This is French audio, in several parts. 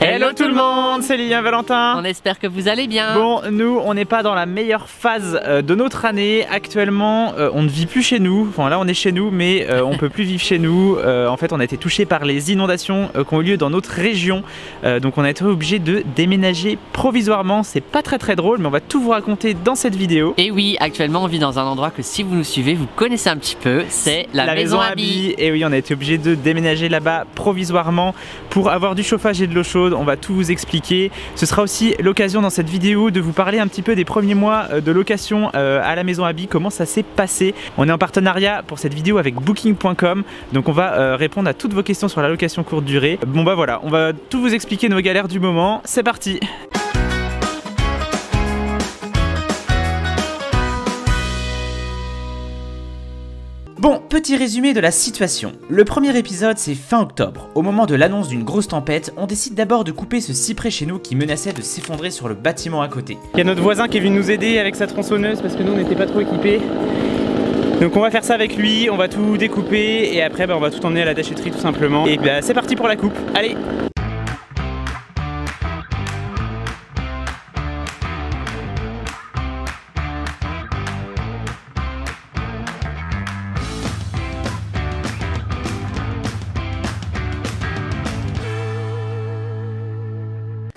Hello tout le monde, c'est Lilian Valentin. On espère que vous allez bien. Bon, nous on n'est pas dans la meilleure phase de notre année. Actuellement on ne vit plus chez nous. Enfin là on est chez nous mais on peut plus vivre chez nous. En fait on a été touché par les inondations qui ont eu lieu dans notre région. Donc on a été obligé de déménager provisoirement. C'est pas très drôle mais on va tout vous raconter dans cette vidéo. Et oui, actuellement on vit dans un endroit que si vous nous suivez vous connaissez un petit peu. C'est la maison Abby. Et oui, on a été obligé de déménager là-bas provisoirement pour avoir du chauffage et de l'eau chaude. On va tout vous expliquer. Ce sera aussi l'occasion dans cette vidéo de vous parler un petit peu des premiers mois de location à la maison Abby, comment ça s'est passé. On est en partenariat pour cette vidéo avec Booking.com, donc on va répondre à toutes vos questions sur la location courte durée. Bon bah voilà, on va tout vous expliquer nos galères du moment. C'est parti. Bon, petit résumé de la situation. Le premier épisode, c'est fin octobre. Au moment de l'annonce d'une grosse tempête, on décide d'abord de couper ce cyprès chez nous qui menaçait de s'effondrer sur le bâtiment à côté. Il y a notre voisin qui est venu nous aider avec sa tronçonneuse parce que nous on n'était pas trop équipés. Donc on va faire ça avec lui, on va tout découper et après on va tout emmener à la déchetterie tout simplement. Et bah c'est parti pour la coupe, allez!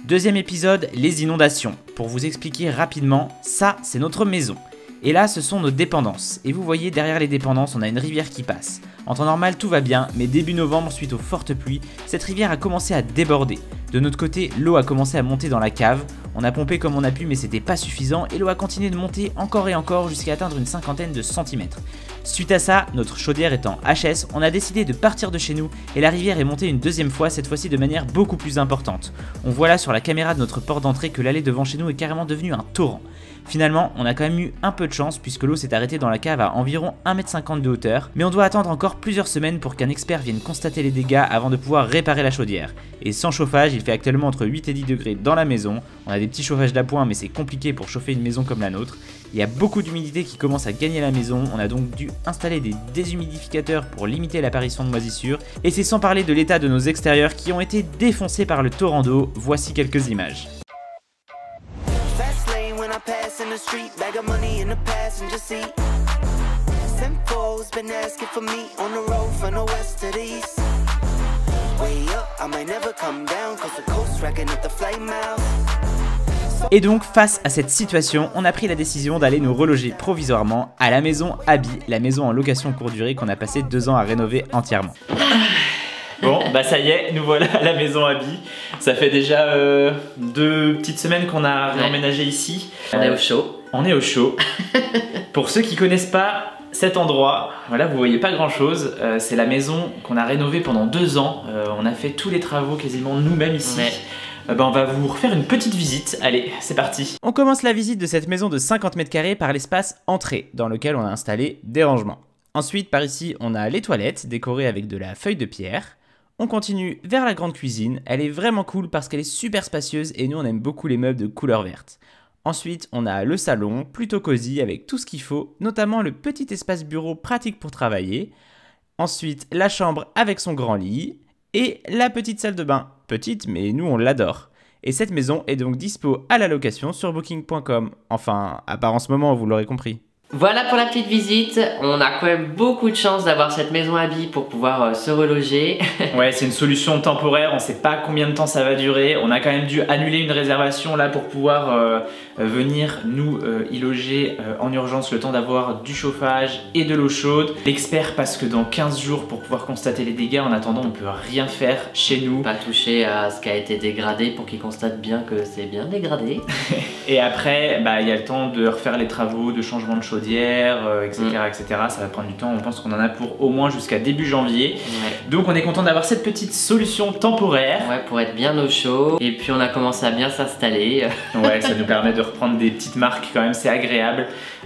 Deuxième épisode, les inondations. Pour vous expliquer rapidement, ça c'est notre maison. Et là ce sont nos dépendances. Et vous voyez derrière les dépendances on a une rivière qui passe. En temps normal tout va bien, mais début novembre suite aux fortes pluies, cette rivière a commencé à déborder. De notre côté, l'eau a commencé à monter dans la cave. On a pompé comme on a pu mais c'était pas suffisant et l'eau a continué de monter encore et encore jusqu'à atteindre une cinquantaine de centimètres. Suite à ça, notre chaudière étant HS, on a décidé de partir de chez nous et la rivière est montée une deuxième fois, cette fois-ci de manière beaucoup plus importante. On voit là sur la caméra de notre porte d'entrée que l'allée devant chez nous est carrément devenue un torrent. Finalement, on a quand même eu un peu de chance puisque l'eau s'est arrêtée dans la cave à environ 1,50 m de hauteur, mais on doit attendre encore plusieurs semaines pour qu'un expert vienne constater les dégâts avant de pouvoir réparer la chaudière. Et sans chauffage, il fait actuellement entre 8 et 10 degrés dans la maison, on a des petits chauffages d'appoint mais c'est compliqué pour chauffer une maison comme la nôtre. Il y a beaucoup d'humidité qui commence à gagner la maison, on a donc dû installer des déshumidificateurs pour limiter l'apparition de moisissures, et c'est sans parler de l'état de nos extérieurs qui ont été défoncés par le torrent d'eau, voici quelques images. In the street, bag of money in the passenger seat. Simcoe's been asking for me on the road from the west to the east. Way up, I might never come down cause the coast racking up the flight miles. Et donc face à cette situation, on a pris la décision d'aller nous reloger provisoirement à la maison Abby, la maison en location courte durée qu'on a passé 2 ans à rénover entièrement. Bon, bah ça y est, nous voilà à la maison Abby. Ça fait déjà 2 petites semaines qu'on a réemménagé ici. On est au chaud. On est au chaud. Pour ceux qui connaissent pas cet endroit, voilà, vous voyez pas grand chose. C'est la maison qu'on a rénovée pendant 2 ans. On a fait tous les travaux quasiment nous-mêmes ici. Ouais. On va vous refaire une petite visite. Allez, c'est parti. On commence la visite de cette maison de 50 mètres carrés par l'espace entrée, dans lequel on a installé des rangements. Ensuite, par ici, on a les toilettes décorées avec de la feuille de pierre. On continue vers la grande cuisine, elle est vraiment cool parce qu'elle est super spacieuse et nous on aime beaucoup les meubles de couleur verte. Ensuite on a le salon, plutôt cosy avec tout ce qu'il faut, notamment le petit espace bureau pratique pour travailler. Ensuite la chambre avec son grand lit et la petite salle de bain, petite mais nous on l'adore. Et cette maison est donc dispo à la location sur Booking.com, enfin à part en ce moment vous l'aurez compris. Voilà pour la petite visite, on a quand même beaucoup de chance d'avoir cette maison Abby pour pouvoir se reloger. Ouais, c'est une solution temporaire, on sait pas combien de temps ça va durer. On a quand même dû annuler une réservation là pour pouvoir venir nous y loger en urgence le temps d'avoir du chauffage et de l'eau chaude. L'expert passe que dans 15 jours pour pouvoir constater les dégâts, en attendant on peut rien faire chez nous. Pas toucher à ce qui a été dégradé pour qu'il constate bien que c'est bien dégradé. Et après, il y a le temps de refaire les travaux de changement de chaudière, etc., etc. Ça va prendre du temps, on pense qu'on en a pour au moins jusqu'à début janvier. Ouais. Donc on est content d'avoir cette petite solution temporaire. Ouais, pour être bien au chaud. Et puis on a commencé à bien s'installer. Ouais, ça nous permet de reprendre des petites marques quand même, c'est agréable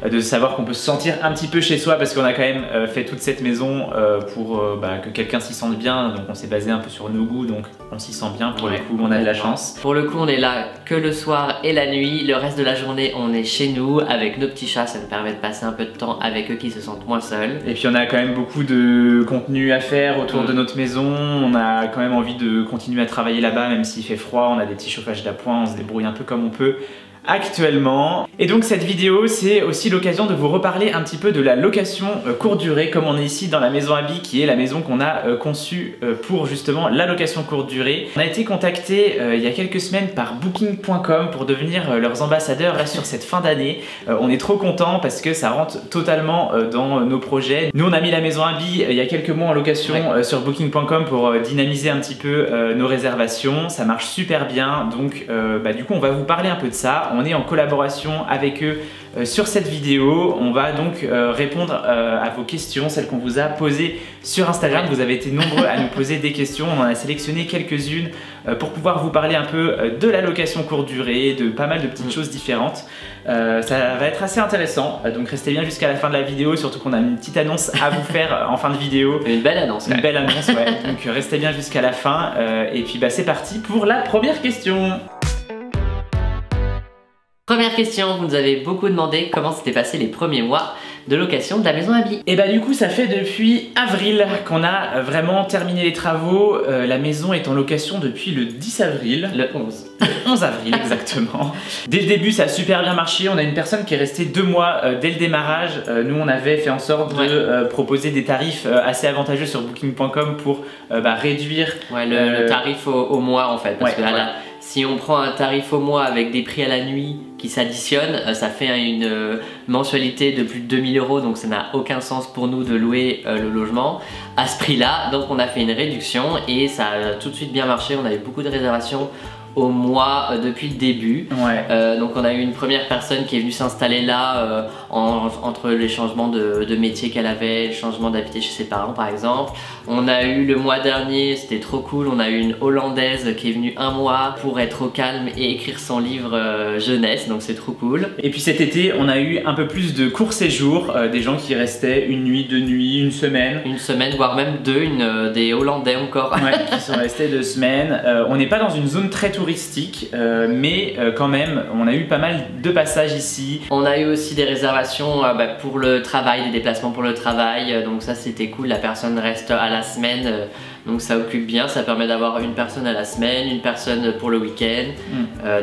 de savoir qu'on peut se sentir un petit peu chez soi parce qu'on a quand même fait toute cette maison pour que quelqu'un s'y sente bien. Donc on s'est basé un peu sur nos goûts, donc on s'y sent bien pour le coup, on a de la chance. Pour le coup on est là que le soir et la nuit, le reste de la journée on est chez nous avec nos petits chats, ça nous permet de passer un peu de temps avec eux, qu'ils se sentent moins seuls. Et puis on a quand même beaucoup de contenu à faire autour de notre maison, on a quand même envie de continuer à travailler là-bas même s'il fait froid, on a des petits chauffages d'appoint, on se débrouille un peu comme on peut actuellement. Et donc cette vidéo c'est aussi l'occasion de vous reparler un petit peu de la location courte durée, comme on est ici dans la maison Abby, qui est la maison qu'on a conçue pour justement la location courte durée. On a été contacté il y a quelques semaines par Booking.com pour devenir leurs ambassadeurs là sur cette fin d'année. On est trop contents parce que ça rentre totalement dans nos projets. Nous on a mis la maison Abby il y a quelques mois en location sur Booking.com pour dynamiser un petit peu nos réservations. Ça marche super bien, donc du coup on va vous parler un peu de ça. On est en collaboration avec eux sur cette vidéo. On va donc répondre à vos questions, celles qu'on vous a posées sur Instagram. Vous avez été nombreux à nous poser des questions. On en a sélectionné quelques-unes pour pouvoir vous parler un peu de la location courte durée, de pas mal de petites choses différentes. Ça va être assez intéressant, donc restez bien jusqu'à la fin de la vidéo, surtout qu'on a une petite annonce à vous faire en fin de vidéo. Une belle annonce. Une belle annonce, ouais. Donc restez bien jusqu'à la fin. Et puis c'est parti pour la première question. Première question, vous nous avez beaucoup demandé comment s'étaient passés les premiers mois de location de la maison Abby. Et du coup ça fait depuis avril qu'on a vraiment terminé les travaux. La maison est en location depuis le 10 avril. Le 11. Le 11 avril exactement. Dès le début ça a super bien marché. On a une personne qui est restée 2 mois dès le démarrage. Nous on avait fait en sorte de proposer des tarifs assez avantageux sur Booking.com pour réduire le tarif au mois en fait. Parce que là, si on prend un tarif au mois avec des prix à la nuit qui s'additionnent, ça fait une mensualité de plus de 2000 €, donc ça n'a aucun sens pour nous de louer le logement à ce prix-là. Donc on a fait une réduction et ça a tout de suite bien marché. On avait beaucoup de réservations au mois depuis le début. Donc on a eu une première personne qui est venue s'installer là entre les changements de métier qu'elle avait, le changement d'habiter chez ses parents par exemple. On a eu le mois dernier, c'était trop cool, on a eu une Hollandaise qui est venue 1 mois pour être au calme et écrire son livre jeunesse, donc c'est trop cool. Et puis cet été on a eu un peu plus de courts séjours, des gens qui restaient 1 nuit, 2 nuits, 1 semaine. 1 semaine, voire même 2, des Hollandais encore. Qui sont restés 2 semaines. On n'est pas dans une zone très touristique, mais quand même on a eu pas mal de passages ici. On a eu aussi des réservations pour le travail, des déplacements pour le travail, donc ça c'était cool, la personne reste à la semaine, donc ça occupe bien, ça permet d'avoir une personne à la semaine, une personne pour le week-end,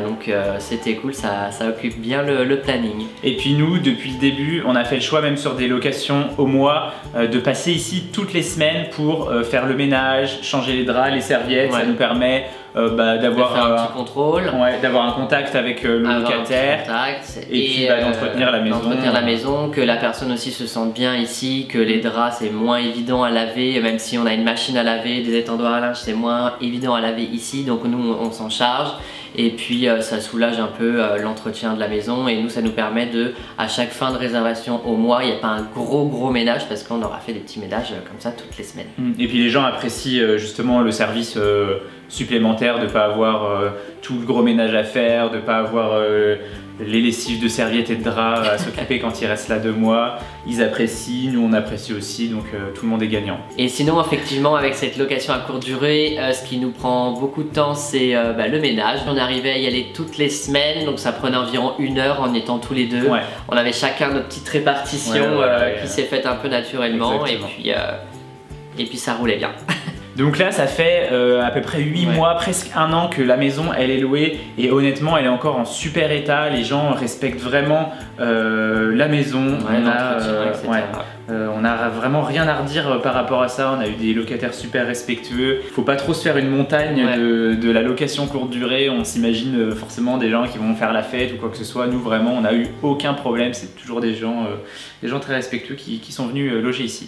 donc c'était cool, ça occupe bien le planning. Et puis nous depuis le début on a fait le choix, même sur des locations au mois, de passer ici toutes les semaines pour faire le ménage, changer les draps, les serviettes. Ça nous permet d'avoir un petit contrôle, d'avoir un contact avec le locataire, et puis d'entretenir la maison. D'entretenir la maison, que la personne aussi se sente bien ici, que les draps c'est moins évident à laver, même si on a une machine à laver, des étendoirs à linge c'est moins évident à laver ici, donc nous on s'en charge. Et puis ça soulage un peu l'entretien de la maison, et nous ça nous permet de, à chaque fin de réservation au mois, il n'y a pas un gros ménage parce qu'on aura fait des petits ménages comme ça toutes les semaines. Et puis les gens apprécient justement le service supplémentaire, de ne pas avoir tout le gros ménage à faire, de ne pas avoir les lessives de serviettes et de draps à s'occuper quand ils restent là 2 mois. Ils apprécient, nous on apprécie aussi, donc tout le monde est gagnant. Et sinon effectivement avec cette location à courte durée, ce qui nous prend beaucoup de temps c'est le ménage. On arrivait à y aller toutes les semaines, donc ça prenait environ 1 heure en étant tous les deux. On avait chacun notre petite répartition qui s'est faite un peu naturellement, et puis ça roulait bien. Donc là ça fait à peu près 8 mois, presque 1 an que la maison elle est louée, et honnêtement elle est encore en super état. Les gens respectent vraiment la maison. On a vraiment rien à redire par rapport à ça. On a eu des locataires super respectueux. Faut pas trop se faire une montagne de la location courte durée. On s'imagine forcément des gens qui vont faire la fête ou quoi que ce soit. Nous vraiment on a eu aucun problème. C'est toujours des gens très respectueux qui sont venus loger ici.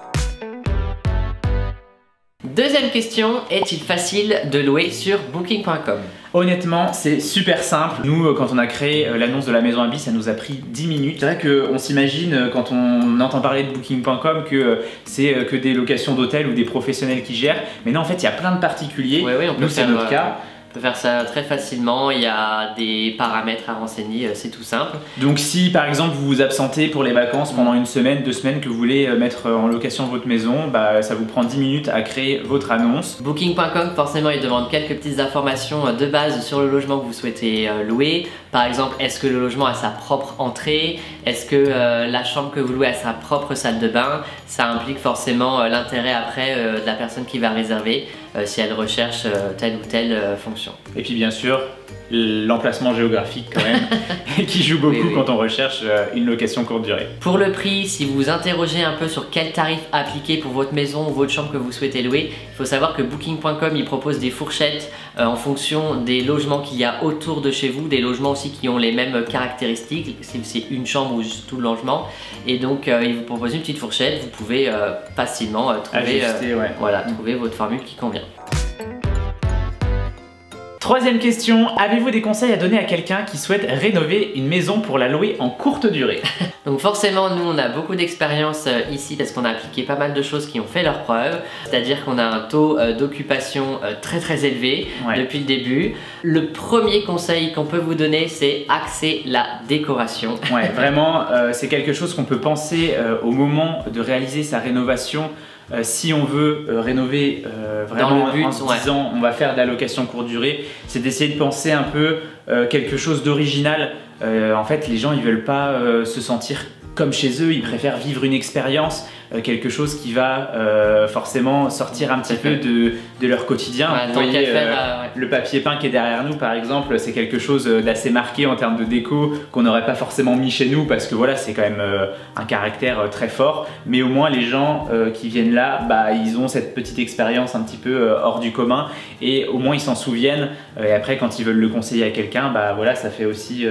Deuxième question, est-il facile de louer sur Booking.com? Honnêtement, c'est super simple. Nous, quand on a créé l'annonce de la maison Abby, ça nous a pris 10 minutes. C'est vrai qu'on s'imagine, quand on entend parler de Booking.com, que c'est que des locations d'hôtels ou des professionnels qui gèrent. Mais non, en fait, il y a plein de particuliers. Nous, c'est notre cas. On peut faire ça très facilement, il y a des paramètres à renseigner, c'est tout simple. Donc si par exemple vous vous absentez pour les vacances pendant une semaine, 2 semaines, que vous voulez mettre en location votre maison, bah, ça vous prend 10 minutes à créer votre annonce. Booking.com, forcément il demande quelques petites informations de base sur le logement que vous souhaitez louer. Par exemple, est-ce que le logement a sa propre entrée? Est-ce que la chambre que vous louez a sa propre salle de bain? Ça implique forcément l'intérêt après de la personne qui va réserver si elle recherche telle ou telle fonction. Et puis bien sûr, l'emplacement géographique quand même, qui joue beaucoup quand on recherche une location courte durée. Pour le prix, si vous vous interrogez un peu sur quel tarif appliquer pour votre maison ou votre chambre que vous souhaitez louer, il faut savoir que Booking.com il propose des fourchettes en fonction des logements qu'il y a autour de chez vous, des logements aussi qui ont les mêmes caractéristiques, si c'est une chambre ou juste tout le logement. Et donc il vous propose une petite fourchette, vous pouvez facilement trouver, voilà, trouver votre formule qui convient. Troisième question, avez-vous des conseils à donner à quelqu'un qui souhaite rénover une maison pour la louer en courte durée? Donc forcément, nous on a beaucoup d'expérience ici parce qu'on a appliqué pas mal de choses qui ont fait leurs preuves. C'est-à-dire qu'on a un taux d'occupation très élevé depuis le début. Le premier conseil qu'on peut vous donner, c'est axer la décoration. Ouais, vraiment, c'est quelque chose qu'on peut penser au moment de réaliser sa rénovation. Si on veut rénover vraiment dans le but, en se disant on va faire de la location courte durée, c'est d'essayer de penser un peu quelque chose d'original. En fait, les gens ils veulent pas se sentir comme chez eux, ils préfèrent vivre une expérience, quelque chose qui va forcément sortir un petit peu de leur quotidien. Vous voyez, le papier peint qui est derrière nous par exemple, c'est quelque chose d'assez marqué en termes de déco qu'on n'aurait pas forcément mis chez nous parce que voilà, c'est quand même un caractère très fort, mais au moins les gens qui viennent là, bah, ils ont cette petite expérience un petit peu hors du commun et au moins ils s'en souviennent et après quand ils veulent le conseiller à quelqu'un, bah voilà, ça fait aussi,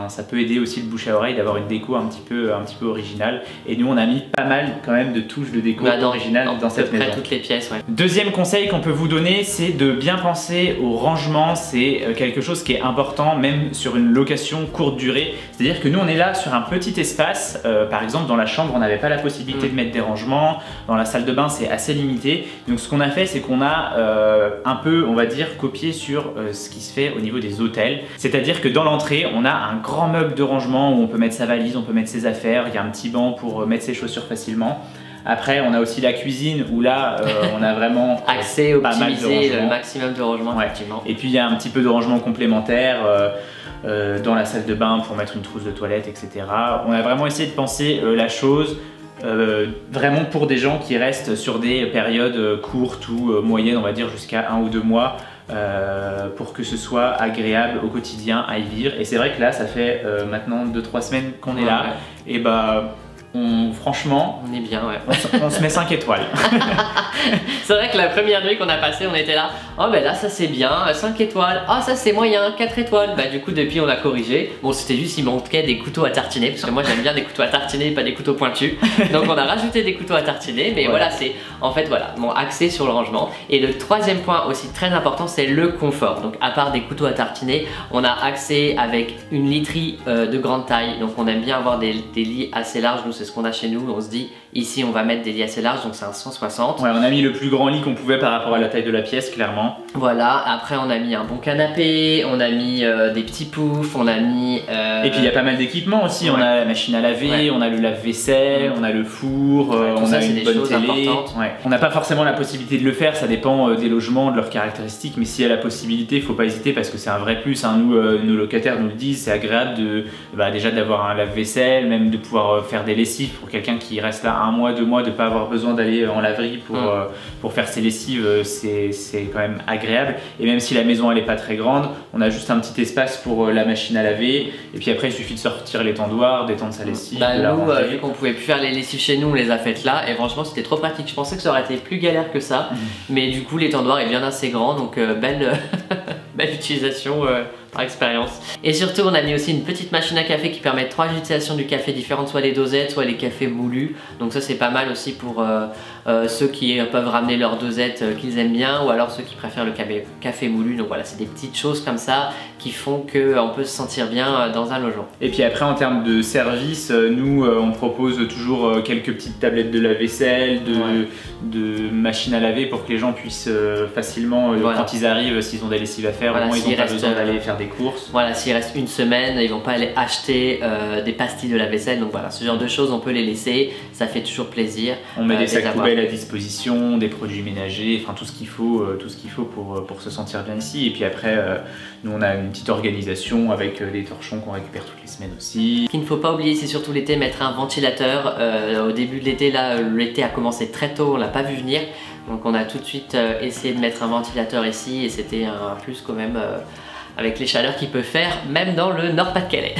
ça peut aider aussi le bouche à oreille d'avoir une déco un petit peu originale. Et nous on a mis pas mal quand même de touches de déco originales dans cette maison. Toutes les pièces, Deuxième conseil qu'on peut vous donner, c'est de bien penser au rangement. C'est quelque chose qui est important même sur une location courte durée. C'est-à-dire que nous on est là sur un petit espace, par exemple dans la chambre on n'avait pas la possibilité de mettre des rangements, dans la salle de bain c'est assez limité. Donc ce qu'on a fait, c'est qu'on a un peu, on va dire, copié sur ce qui se fait au niveau des hôtels. C'est-à-dire que dans l'entrée on a un grand meuble de rangement où on peut mettre sa valise, on peut mettre ses affaires, il y a un petit banc pour mettre ses chaussures facilement. Après, on a aussi la cuisine où là, on a vraiment accès, optimiser le maximum de rangement. Effectivement. Et puis il y a un petit peu de rangement complémentaire dans la salle de bain pour mettre une trousse de toilette, etc. On a vraiment essayé de penser la chose vraiment pour des gens qui restent sur des périodes courtes ou moyennes, on va dire jusqu'à 1 ou 2 mois. Pour que ce soit agréable au quotidien à y vivre. Et c'est vrai que là ça fait maintenant 2-3 semaines qu'on est là et bah franchement on est bien, on se met 5 étoiles. C'est vrai que la première nuit qu'on a passé on était là, oh ben là ça c'est bien, 5 étoiles, ah ça c'est moyen, 4 étoiles. Bah du coup depuis on a corrigé, bon c'était juste il manquait des couteaux à tartiner parce que moi j'aime bien des couteaux à tartiner, pas des couteaux pointus. Donc on a rajouté des couteaux à tartiner, mais voilà, c'est en fait mon axé sur le rangement. Et le troisième point aussi très important, c'est le confort. Donc à part des couteaux à tartiner, on a axé avec une literie de grande taille. Donc on aime bien avoir des lits assez larges, nous c'est ce qu'on a chez nous. On se dit ici on va mettre des lits assez larges, donc c'est un 160. Ouais, on a mis le plus grand lit qu'on pouvait par rapport à la taille de la pièce, clairement. Voilà, après on a mis un bon canapé, on a mis des petits poufs, on a mis... Et puis il y a pas mal d'équipements aussi, on a la machine à laver, on a le lave-vaisselle, on a le four, on a une bonne télé. On n'a pas forcément la possibilité de le faire, ça dépend des logements, de leurs caractéristiques, mais s'il y a la possibilité, il ne faut pas hésiter parce que c'est un vrai plus. Hein. Nous, nos locataires nous le disent, c'est agréable déjà d'avoir un lave-vaisselle, même de pouvoir faire des lessives pour quelqu'un qui reste là 1 mois, 2 mois, de ne pas avoir besoin d'aller en laverie pour faire ses lessives, c'est quand même agréable. Et même si la maison elle n'est pas très grande, on a juste un petit espace pour la machine à laver, et puis après il suffit de sortir les tendoirs, d'étendre sa lessive. Nous, vu qu'on pouvait plus faire les lessives chez nous, on les a faites là, et franchement c'était trop pratique. Je pensais que ça aurait été plus galère que ça, mais du coup l'étendoir est bien assez grand, donc belle utilisation par expérience. Et surtout on a mis aussi une petite machine à café qui permet 3 utilisations du café différentes, soit les dosettes, soit les cafés moulus. Donc ça c'est pas mal aussi pour ceux qui peuvent ramener leurs dosettes qu'ils aiment bien, ou alors ceux qui préfèrent le café moulu. Donc voilà, c'est des petites choses comme ça qui font qu'on peut se sentir bien dans un logement. Et puis après en termes de service, nous on propose toujours quelques petites tablettes de lave-vaisselle, de machines à laver pour que les gens puissent facilement, quand ils arrivent, s'ils ont des lessives à faire, au moins ils n'ont pas besoin d'aller faire des courses. Voilà, s'il reste une semaine, ils vont pas aller acheter des pastilles de lave-vaisselle, donc voilà, ce genre de choses on peut les laisser, ça fait toujours plaisir. On met des sacs poubelles à disposition, des produits ménagers, enfin tout ce qu'il faut, pour se sentir bien ici. Et puis après, nous on a une petite organisation avec des torchons qu'on récupère toutes les semaines aussi. Ce qu'il ne faut pas oublier, c'est surtout l'été, mettre un ventilateur. Au début de l'été, là, l'été a commencé très tôt, on l'a pas vu venir, donc on a tout de suite essayé de mettre un ventilateur ici et c'était un plus quand même avec les chaleurs qu'il peut faire, même dans le Nord-Pas-de-Calais.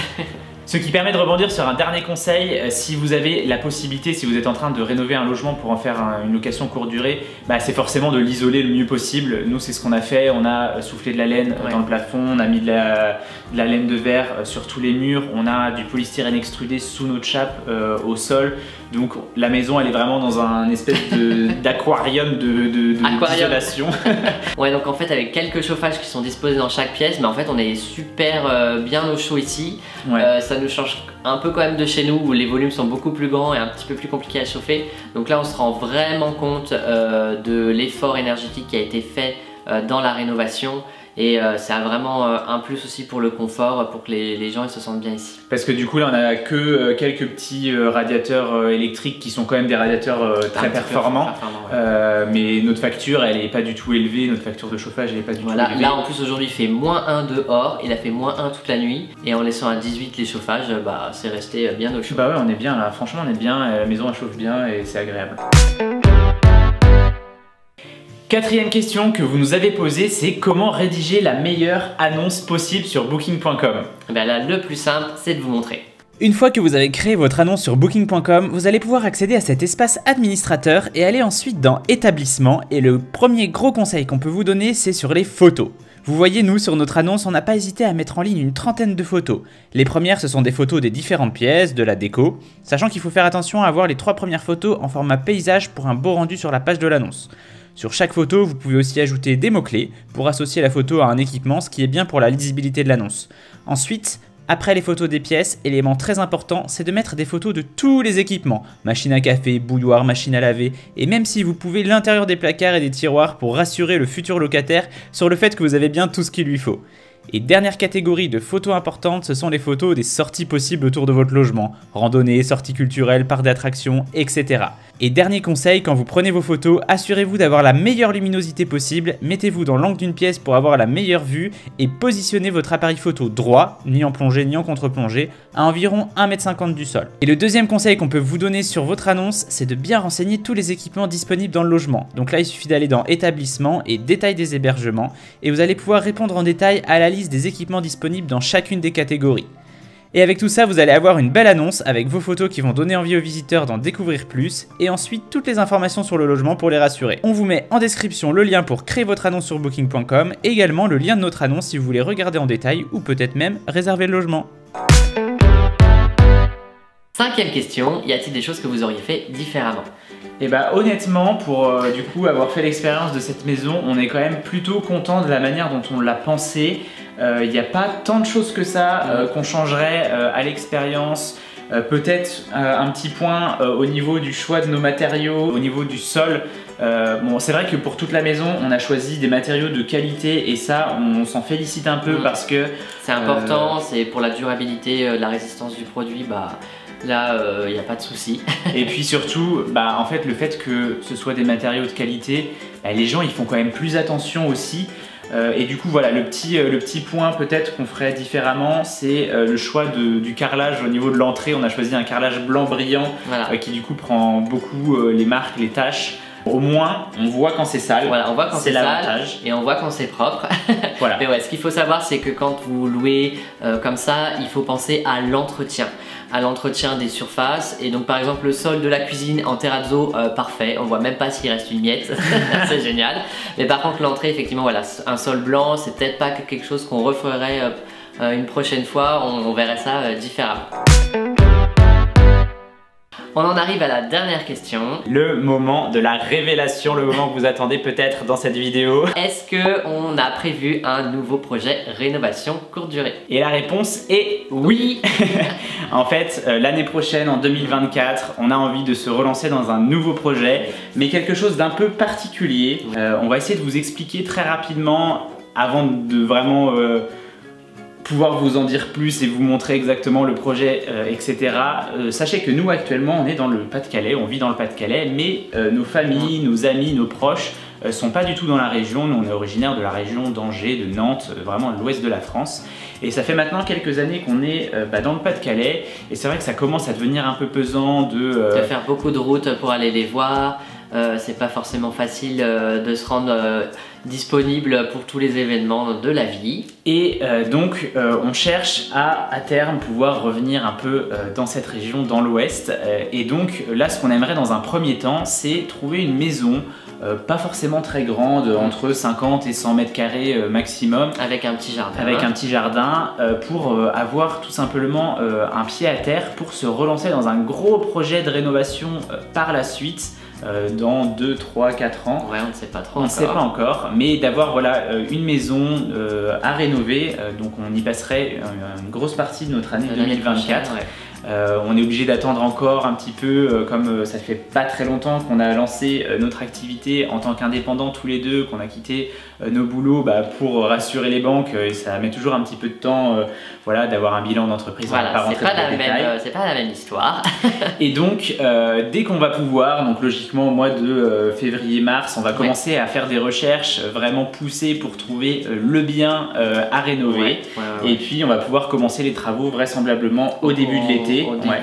Ce qui permet de rebondir sur un dernier conseil, si vous avez la possibilité, si vous êtes en train de rénover un logement pour en faire une location courte durée, c'est forcément de l'isoler le mieux possible. Nous c'est ce qu'on a fait, on a soufflé de la laine dans le plafond, on a mis de la laine de verre sur tous les murs, on a du polystyrène extrudé sous notre chape au sol. Donc la maison elle est vraiment dans un espèce d'aquarium d'isolation. Ouais, donc en fait avec quelques chauffages qui sont disposés dans chaque pièce, mais en fait on est super bien au chaud ici. Ça nous change un peu quand même de chez nous où les volumes sont beaucoup plus grands et un petit peu plus compliqués à chauffer. Donc là on se rend vraiment compte de l'effort énergétique qui a été fait dans la rénovation. Et ça a vraiment un plus aussi pour le confort, pour que les gens ils se sentent bien ici. Parce que du coup là on a que quelques petits radiateurs électriques qui sont quand même des radiateurs très performants. Mais notre facture elle est pas du tout élevée, notre facture de chauffage elle est pas du tout élevée. Là en plus aujourd'hui il fait -1 dehors, il a fait -1 toute la nuit. Et en laissant à 18 les chauffages, c'est resté bien au chaud. Bah ouais, on est bien là, franchement on est bien, la maison elle chauffe bien et c'est agréable. Quatrième question que vous nous avez posée, c'est comment rédiger la meilleure annonce possible sur booking.com. Là, le plus simple, c'est de vous montrer. Une fois que vous avez créé votre annonce sur booking.com, vous allez pouvoir accéder à cet espace administrateur et aller ensuite dans établissement. Et le premier gros conseil qu'on peut vous donner, c'est sur les photos. Vous voyez, nous, sur notre annonce, on n'a pas hésité à mettre en ligne une trentaine de photos. Les premières, ce sont des photos des différentes pièces, de la déco, sachant qu'il faut faire attention à avoir les 3 premières photos en format paysage pour un beau rendu sur la page de l'annonce. Sur chaque photo, vous pouvez aussi ajouter des mots-clés pour associer la photo à un équipement, ce qui est bien pour la lisibilité de l'annonce. Ensuite, après les photos des pièces, élément très important, c'est de mettre des photos de tous les équipements. Machine à café, bouilloire, machine à laver, et même si vous pouvez l'intérieur des placards et des tiroirs pour rassurer le futur locataire sur le fait que vous avez bien tout ce qu'il lui faut. Et dernière catégorie de photos importantes, ce sont les photos des sorties possibles autour de votre logement. Randonnées, sorties culturelles, parcs d'attractions, etc. Et dernier conseil, quand vous prenez vos photos, assurez-vous d'avoir la meilleure luminosité possible, mettez-vous dans l'angle d'une pièce pour avoir la meilleure vue et positionnez votre appareil photo droit, ni en plongée ni en contre-plongée, à environ 1,50 m du sol. Et le deuxième conseil qu'on peut vous donner sur votre annonce, c'est de bien renseigner tous les équipements disponibles dans le logement. Donc là, il suffit d'aller dans établissement et détail des hébergements et vous allez pouvoir répondre en détail à la liste des équipements disponibles dans chacune des catégories. Et avec tout ça, vous allez avoir une belle annonce avec vos photos qui vont donner envie aux visiteurs d'en découvrir plus et ensuite toutes les informations sur le logement pour les rassurer. On vous met en description le lien pour créer votre annonce sur booking.com et également le lien de notre annonce si vous voulez regarder en détail ou peut-être même réserver le logement. 5e question, y a-t-il des choses que vous auriez fait différemment? Et honnêtement, pour du coup avoir fait l'expérience de cette maison, on est quand même plutôt content de la manière dont on l'a pensée. Il n'y a pas tant de choses que ça qu'on changerait à l'expérience. Peut-être un petit point au niveau du choix de nos matériaux, au niveau du sol. Bon, c'est vrai que pour toute la maison, on a choisi des matériaux de qualité et ça, on s'en félicite un peu parce que... C'est important, c'est pour la durabilité, la résistance du produit, là, il n'y a pas de souci. Et puis surtout, en fait, le fait que ce soit des matériaux de qualité, les gens ils font quand même plus attention aussi. Et du coup, voilà, le petit point peut-être qu'on ferait différemment, c'est le choix du carrelage au niveau de l'entrée. On a choisi un carrelage blanc brillant qui du coup prend beaucoup les marques, les taches. Au moins, on voit quand c'est sale. Voilà, on voit quand c'est sale et on voit quand c'est propre. Voilà. Mais ouais, ce qu'il faut savoir, c'est que quand vous louez comme ça, il faut penser à l'entretien des surfaces. Et donc par exemple le sol de la cuisine en terrazzo, parfait, on voit même pas s'il reste une miette. C'est génial. Mais par contre l'entrée, effectivement, voilà, un sol blanc, c'est peut-être pas quelque chose qu'on referait une prochaine fois, on verrait ça différemment. On en arrive à la dernière question. Le moment de la révélation, le moment que vous attendez peut-être dans cette vidéo. Est-ce qu'on a prévu un nouveau projet rénovation courte durée? Et la réponse est oui. En fait, l'année prochaine, en 2024, on a envie de se relancer dans un nouveau projet, mais quelque chose d'un peu particulier. On va essayer de vous expliquer très rapidement avant de vraiment pouvoir vous en dire plus et vous montrer exactement le projet, etc. Sachez que nous actuellement on est dans le Pas-de-Calais, on vit dans le Pas-de-Calais, mais nos familles, nos amis, nos proches sont pas du tout dans la région. Nous on est originaire de la région d'Angers, de Nantes, vraiment l'ouest de la France. Et ça fait maintenant quelques années qu'on est dans le Pas-de-Calais, et c'est vrai que ça commence à devenir un peu pesant de faire beaucoup de routes pour aller les voir. C'est pas forcément facile de se rendre disponible pour tous les événements de la vie. Et donc on cherche à terme pouvoir revenir un peu dans cette région, dans l'ouest. Et donc là ce qu'on aimerait dans un premier temps, c'est trouver une maison pas forcément très grande, entre 50 et 100 mètres carrés maximum. Avec un petit jardin. Avec un petit jardin pour avoir tout simplement un pied à terre pour se relancer dans un gros projet de rénovation par la suite. Dans 2, 3, 4 ans. Ouais, on ne sait pas trop. On ne sait pas encore, mais d'avoir voilà, une maison à rénover, donc on y passerait une grosse partie de notre année 2024. On est obligé d'attendre encore un petit peu, comme ça fait pas très longtemps qu'on a lancé notre activité en tant qu'indépendants tous les deux, qu'on a quitté nos boulots pour rassurer les banques, et ça met toujours un petit peu de temps voilà, d'avoir un bilan d'entreprise. Voilà, c'est pas la même histoire. Et donc dès qu'on va pouvoir, donc logiquement au mois de février-mars, on va commencer à faire des recherches vraiment poussées pour trouver le bien à rénover. Et puis on va pouvoir commencer les travaux vraisemblablement au début de l'été.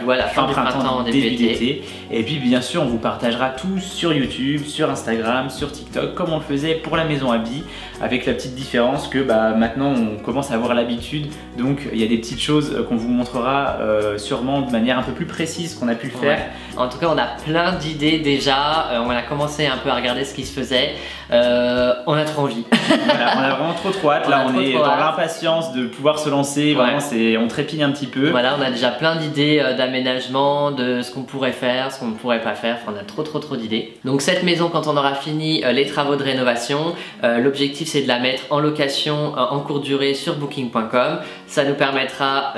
Voilà, fin printemps, début d'été. Et puis bien sûr on vous partagera tout sur YouTube, sur Instagram, sur TikTok, comme on le faisait pour la maison Abby, avec la petite différence que maintenant on commence à avoir l'habitude, donc il y a des petites choses qu'on vous montrera sûrement de manière un peu plus précise qu'on a pu le faire. En tout cas on a plein d'idées déjà, on a commencé un peu à regarder ce qui se faisait, on a trop envie. Voilà, on a vraiment trop hâte, là on est dans l'impatience de pouvoir se lancer, vraiment on trépigne un petit peu. Voilà, on a déjà plein d'idées d'aménagement, de ce qu'on pourrait faire, ce qu'on ne pourrait pas faire, enfin, on a trop d'idées. Donc cette maison, quand on aura fini les travaux de rénovation, l'objectif c'est de la mettre en location en courte durée sur booking.com. Ça nous permettra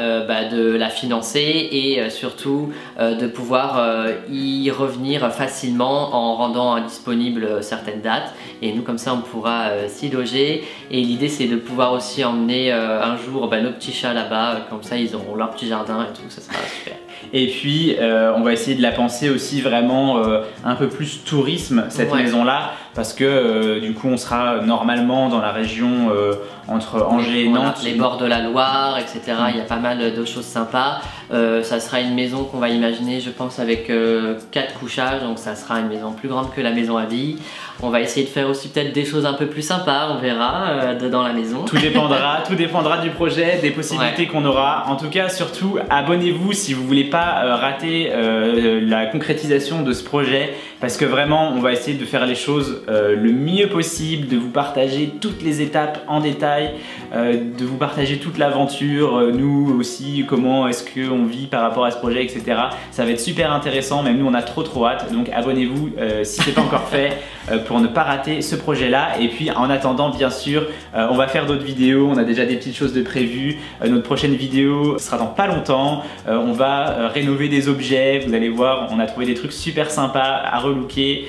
de la financer et surtout de pouvoir y revenir facilement en rendant disponible certaines dates, et nous comme ça on pourra s'y loger. Et l'idée c'est de pouvoir aussi emmener un jour nos petits chats là-bas, comme ça ils auront leur petit jardin et tout, ça sera super. Et puis on va essayer de la penser aussi vraiment un peu plus tourisme, cette maison là, parce que du coup on sera normalement dans la région entre Angers et Nantes. Les bords de la Loire, etc. Il y a pas mal de choses sympas. Ça sera une maison qu'on va imaginer, je pense, avec 4 couchages, donc ça sera une maison plus grande que la maison Abby. On va essayer de faire aussi peut-être des choses un peu plus sympas, on verra, dans la maison. Tout dépendra du projet, des possibilités qu'on aura. En tout cas, surtout, abonnez-vous si vous voulez pas rater la concrétisation de ce projet, parce que vraiment, on va essayer de faire les choses le mieux possible, de vous partager toutes les étapes en détail, de vous partager toute l'aventure, nous aussi, comment est-ce qu'on vit par rapport à ce projet, etc. Ça va être super intéressant, même nous on a trop hâte, donc abonnez-vous si c'est pas encore fait pour ne pas rater ce projet là. Et puis en attendant, bien sûr, on va faire d'autres vidéos, on a déjà des petites choses de prévues. Notre prochaine vidéo sera dans pas longtemps, on va rénover des objets, vous allez voir, on a trouvé des trucs super sympas à relooker,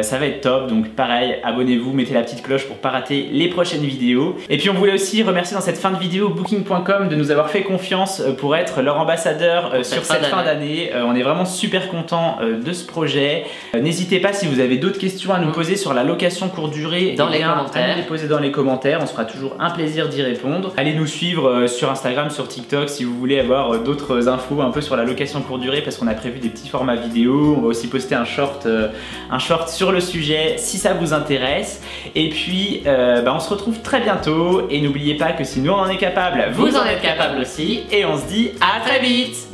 ça va être top. Donc pareil, abonnez-vous, mettez la petite cloche pour pas rater les prochaines vidéos. Et puis on voulait aussi remercier dans cette fin de vidéo Booking.com de nous avoir fait confiance pour être leur ambassadeur sur cette fin d'année. On est vraiment super content de ce projet. N'hésitez pas, si vous avez d'autres questions à nous poser sur la location courte durée, dans les commentaires, à nous les poser dans les commentaires, on se fera toujours un plaisir d'y répondre. Allez nous suivre sur Instagram, sur TikTok si vous voulez avoir d'autres infos un peu sur la location courte durée, parce qu'on a prévu des petits formats vidéo. On va aussi poster un short sur le sujet si ça vous intéresse. Et puis on se retrouve très bientôt, et n'oubliez pas que si nous on en est capable, vous en êtes capable aussi, et on se dit à très vite.